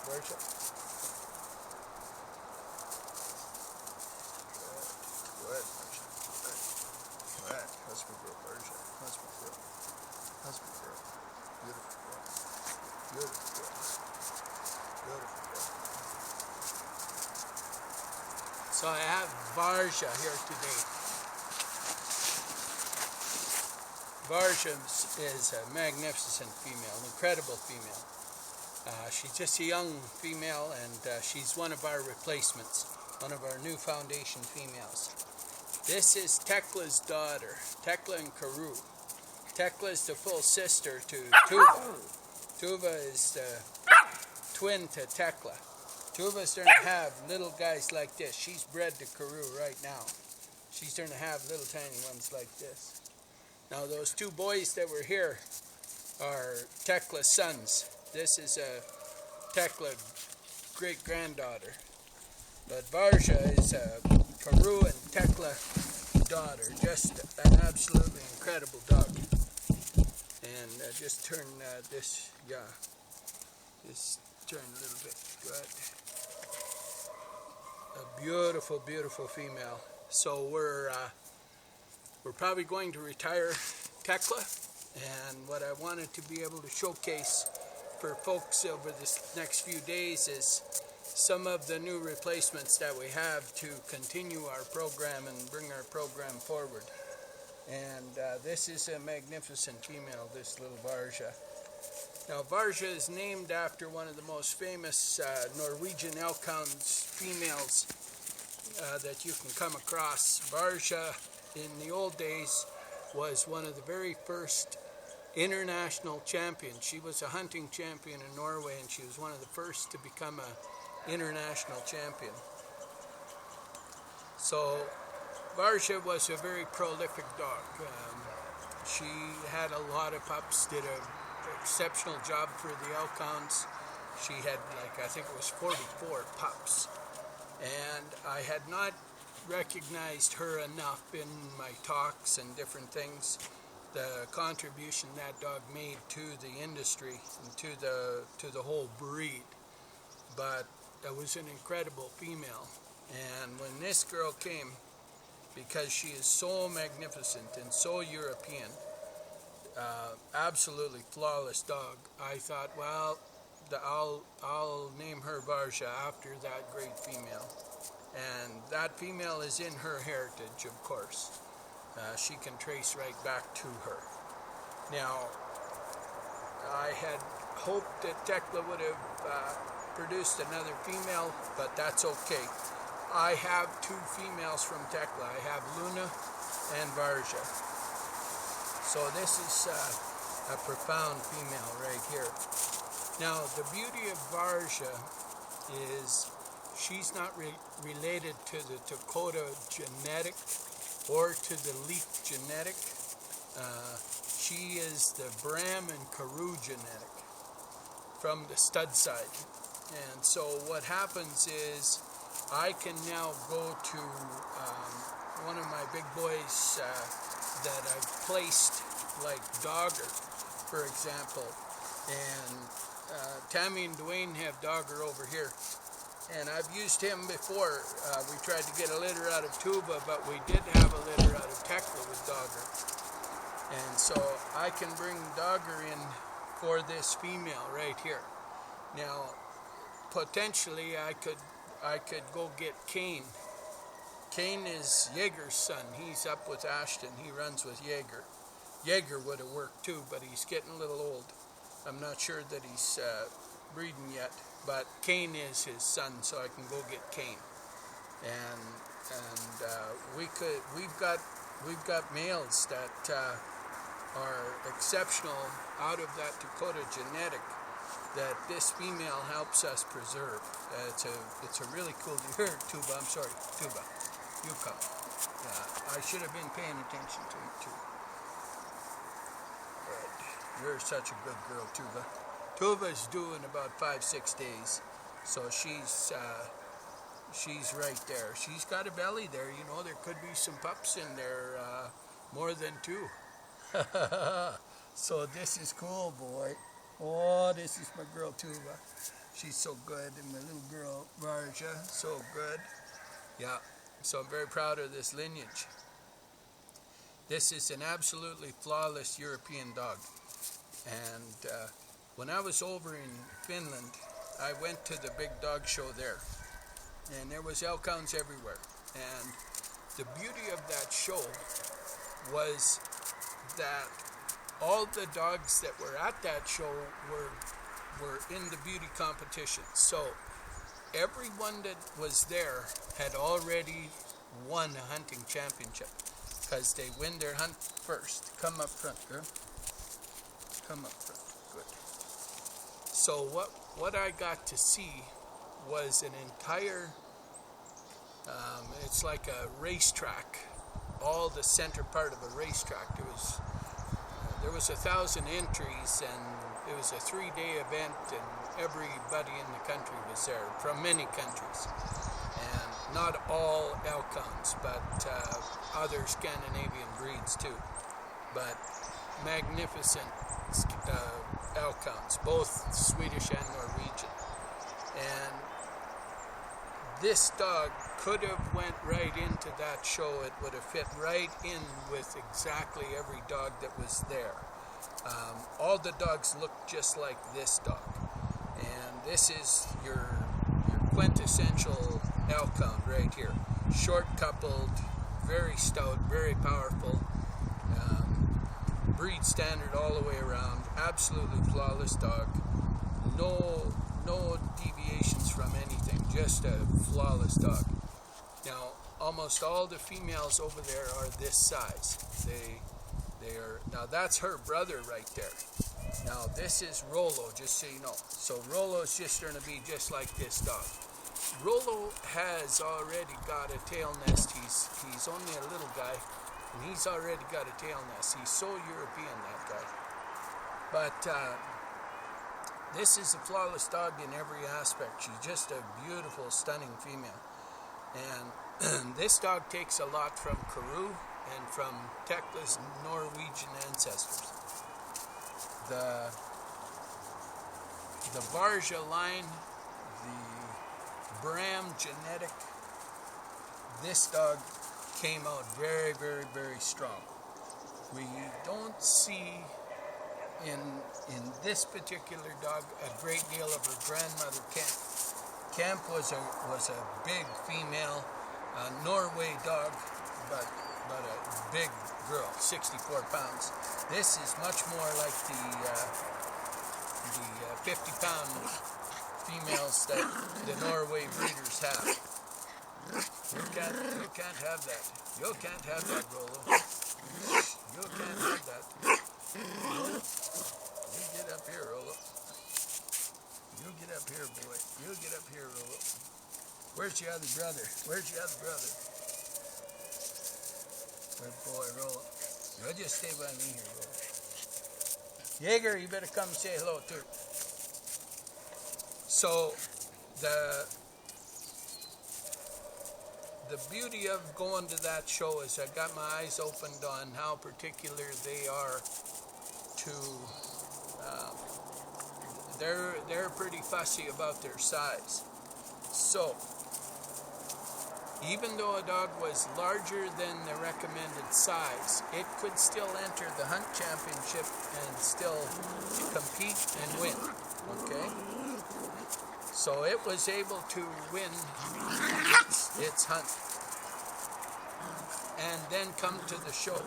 Varja. Good. Good. Husband girl, Varja. Husband girl. Husband girl. Beautiful girl. Beautiful girl. Beautiful girl. So I have Varja here today. Varja is a magnificent female, an incredible female. She's just a young female, and she's one of our replacements, one of our new foundation females. This is Tekla's daughter, Tekla and Karu. Tekla is the full sister to Tuva. Tuva is the twin to Tekla. Tuva's going to have little guys like this. She's bred to Karu right now. She's going to have little tiny ones like this. Now those two boys that were here are Tekla's sons. This is a Tekla great-granddaughter. But Varja is a Karu and Tekla daughter. Just an absolutely incredible dog. And just turn this, just turn a little bit. Good. A beautiful, beautiful female. So we're probably going to retire Tekla. And what I wanted to be able to showcase for folks over this next few days is some of the new replacements that we have to continue our program and bring our program forward. And this is a magnificent female, this little Varja. Now Varja is named after one of the most famous Norwegian Elkhounds females that you can come across. Varja in the old days was one of the very first international champions. She was a hunting champion in Norway, and she was one of the first to become an international champion. So Varja was a very prolific dog. She had a lot of pups, did an exceptional job for the Elkhounds. She had, I think it was 44 pups. And I had not recognized her enough in my talks and different things, the contribution that dog made to the industry and to the whole breed. But it was an incredible female. And when this girl came, because she is so magnificent and so European, absolutely flawless dog, I thought, well, I'll name her Varja after that great female. And that female is in her heritage, of course. She can trace right back to her. Now, I had hoped that Tekla would have produced another female, but that's okay. I have two females from Tekla. I have Luna and Varja. So this is a profound female right here. Now, the beauty of Varja is she's not related to the Dakota genetic or to the Leaf genetic. She is the Bram and Karu genetic from the stud side. And so what happens is I can now go to one of my big boys that I've placed, like Dogger, for example. And Tammy and Dwayne have Dogger over here. And I've used him before. We tried to get a litter out of Tuba, but we did have a litter out of Tekla with Dogger. And so I can bring Dogger in for this female right here. Now, potentially I could go get Kane. Kane is Jaeger's son. He's up with Ashton. He runs with Jaeger. Jaeger would have worked too, but he's getting a little old. I'm not sure that he's breeding yet, but Kane is his son, so I can go get Kane. And we've got males that are exceptional out of that Dakota genetic that this female helps us preserve. It's a really cool deal. Here, Tuba, I'm sorry, Tuba, you come. I should have been paying attention to you too. Good. You're such a good girl, Tuba. Tuva's due in about 5-6 days, so she's right there. She's got a belly there, you know. There could be some pups in there, more than 2. So this is cool, boy. Oh, this is my girl Tuva. She's so good, and my little girl Varja, so good. Yeah, so I'm very proud of this lineage. This is an absolutely flawless European dog. And when I was over in Finland, I went to the big dog show there. And there was Elkhounds everywhere. And the beauty of that show was that all the dogs that were at that show were in the beauty competition. So everyone that was there had already won a hunting championship because they win their hunt first. Come up front, girl. Come up front. Good. So what I got to see was an entire, it's like a racetrack, all the center part of a racetrack. There was 1,000 entries, and it was a 3-day event, and everybody in the country was there, from many countries. And not all Elkhounds, but other Scandinavian breeds too. But magnificent Elkhounds, both Swedish and Norwegian. And this dog could have went right into that show. It would have fit right in with exactly every dog that was there. All the dogs looked just like this dog. And this is your quintessential Elkhound right here. Short coupled, very stout, very powerful. Breed standard all the way around. Absolutely flawless dog. No deviations from anything. Just a flawless dog. Now, almost all the females over there are this size. They are. Now that's her brother right there. Now this is Rollo, just so you know. So Rollo's just going to be just like this dog. Rollo has already got a tail nest. He's only a little guy, and he's already got a tail nest. He's so European, that guy. But this is a flawless dog in every aspect. She's just a beautiful, stunning female. And this dog takes a lot from Karoo and from Tekla's Norwegian ancestors. The Varja line, the Bram genetic, this dog came out very, very, very strong. We don't see in this particular dog a great deal of her grandmother, Camp. Camp was a big female Norway dog, but a big girl, 64 pounds. This is much more like the 50-pound females that the Norway breeders have. You can't have that. You can't have that, Rollo. You can't have that. You get up here, Rollo. You get up here, boy. You get up here, Rollo. Where's your other brother? Where's your other brother? Good boy, Rollo. You just stay by me here, Rollo. Jaeger, you better come say hello too. So the beauty of going to that show is I got my eyes opened on how particular they are to. They're pretty fussy about their size. So even though a dog was larger than the recommended size, it could still enter the hunt championship and still compete and win. Okay? So it was able to win its hunt and then come to the show.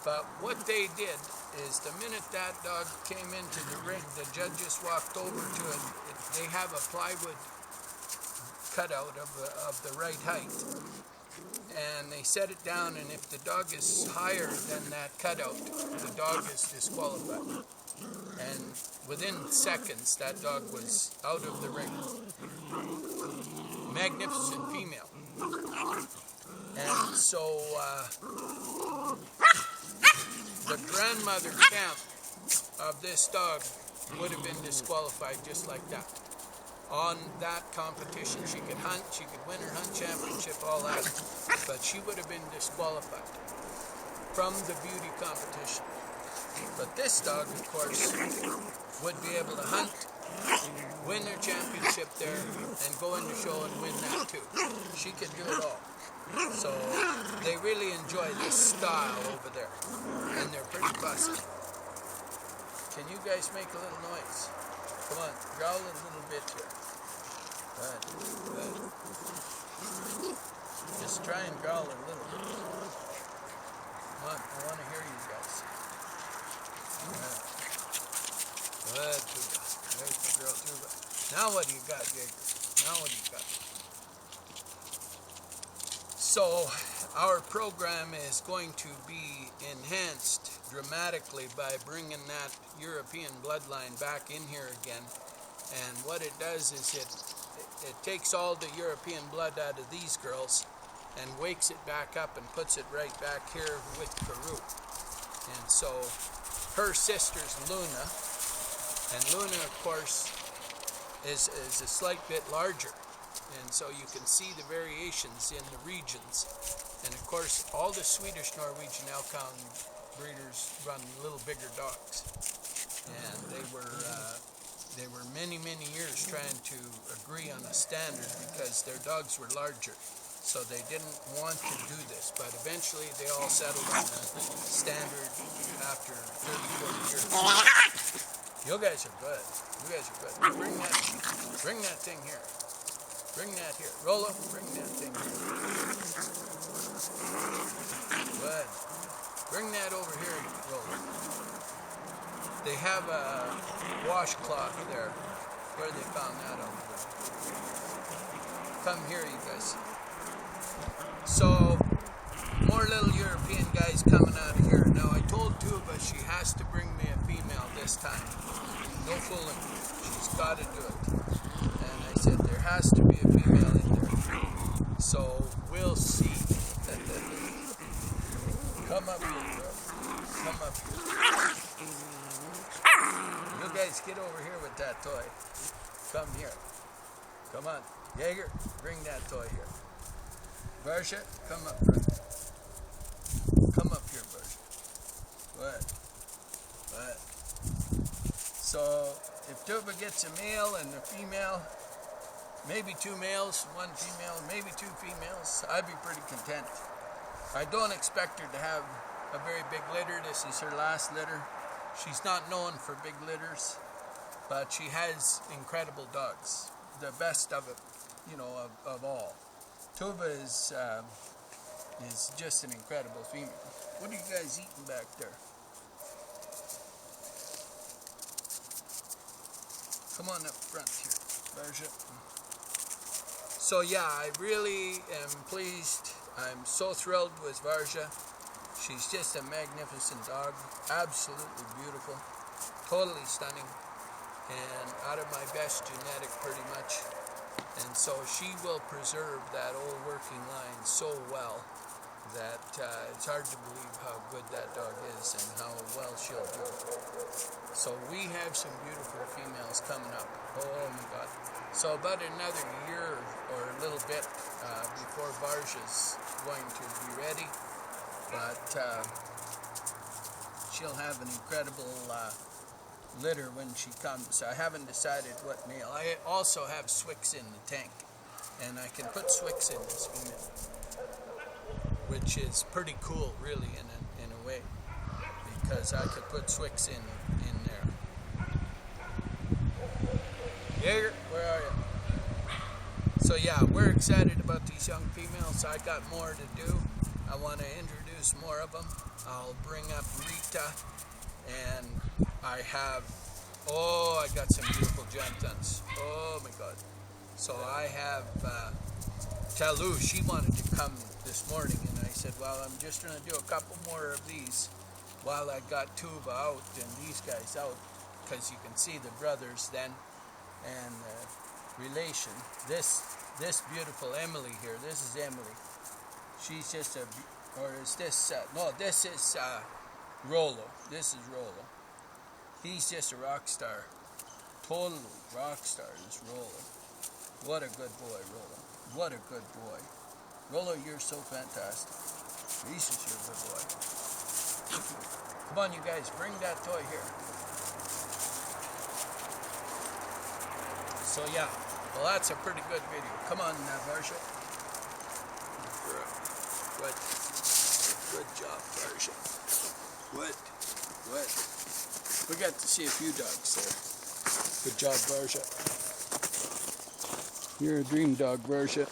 But what they did is the minute that dog came into the ring, the judges walked over to it. They have a plywood cutout of the right height, and they set it down, and if the dog is higher than that cutout, the dog is disqualified. And within seconds, that dog was out of the ring. Magnificent female. And so the grandmother Camp of this dog would have been disqualified just like that. On that competition, she could hunt, she could win her hunt championship, all that, but she would have been disqualified from the beauty competition. But this dog, of course, would be able to hunt, win her championship there, and go into show and win that too. She could do it all. So they really enjoy this style over there, and they're pretty fussy. Can you guys make a little noise? Come on, growl a little bit here. Good, good. Just try and growl a little bit. Come on, I want to hear you guys. Good. Good, Tuba. There's the girl, Tuba. Now what do you got, Jacob? Now what do you got? So, our program is going to be enhanced dramatically by bringing that European bloodline back in here again. And what it does is it takes all the European blood out of these girls and wakes it back up and puts it right back here with Karoo. And so her sister's Luna, and Luna, of course, is a slight bit larger. And so you can see the variations in the regions. And of course, all the Swedish Norwegian Elkhound breeders run little bigger dogs. And they were many years trying to agree on a standard because their dogs were larger. So they didn't want to do this, but eventually they all settled on a standard after 30, 40 years. You guys are good. You guys are good. Bring that thing here. Bring that here. Rolo, bring that thing here. Good. Bring that over here, Rolo. They have a washcloth there. Where they found that out. Come here, you guys. So, more little European guys coming out of here. Now, I told Tuba she has to bring me a female this time. No fooling. She's got to do it. And I said, there has to be a female in there. So, we'll see. Come up here, bro. Come up here. You guys get over here with that toy. Come here. Come on. Jaeger, bring that toy here. Varja, come up front. Come up here, Varja. Good. Good. So, if Tuba gets a male and a female, maybe 2 males, 1 female, maybe 2 females, I'd be pretty content. I don't expect her to have a very big litter. This is her last litter. She's not known for big litters, but she has incredible dogs. The best of it, you know, of all. Tuba is just an incredible female. What are you guys eating back there? Come on up front here, Varja. So yeah, I really am pleased. I'm so thrilled with Varja. She's just a magnificent dog, absolutely beautiful, totally stunning, and out of my best genetic pretty much. And so she will preserve that old working line so well that it's hard to believe how good that dog is and how well she'll do. So we have some beautiful females coming up. Oh my God. So about another year or a little bit before Varja's going to be ready. But she'll have an incredible litter when she comes. I haven't decided what male. I also have Swix in the tank, and I can put Swix in this female, which is pretty cool, really, in a way, because I could put Swix in there. Jaeger, where are you? So yeah, we're excited about these young females. I got more to do. I want to introduce more of them. I'll bring up Rita, and I got some beautiful Jantons. Oh my God. So I have Talu. She wanted to come this morning, and I said, well, I'm just going to do a couple more of these while I got Tuba out and these guys out, because you can see the brothers then and relation. This beautiful Emily here, this is Emily. She's just or is this, no, this is Rolo. This is Rolo. He's just a rock star. Total rock star is Rollo. What a good boy, Rollo. What a good boy. Rollo, you're so fantastic. Jesus, you're a good boy. Come on, you guys, bring that toy here. So yeah, well, that's a pretty good video. Come on, Varja. Good job, Varja. What? We got to see a few dogs there. Good job, Varja. You're a dream dog, Varja.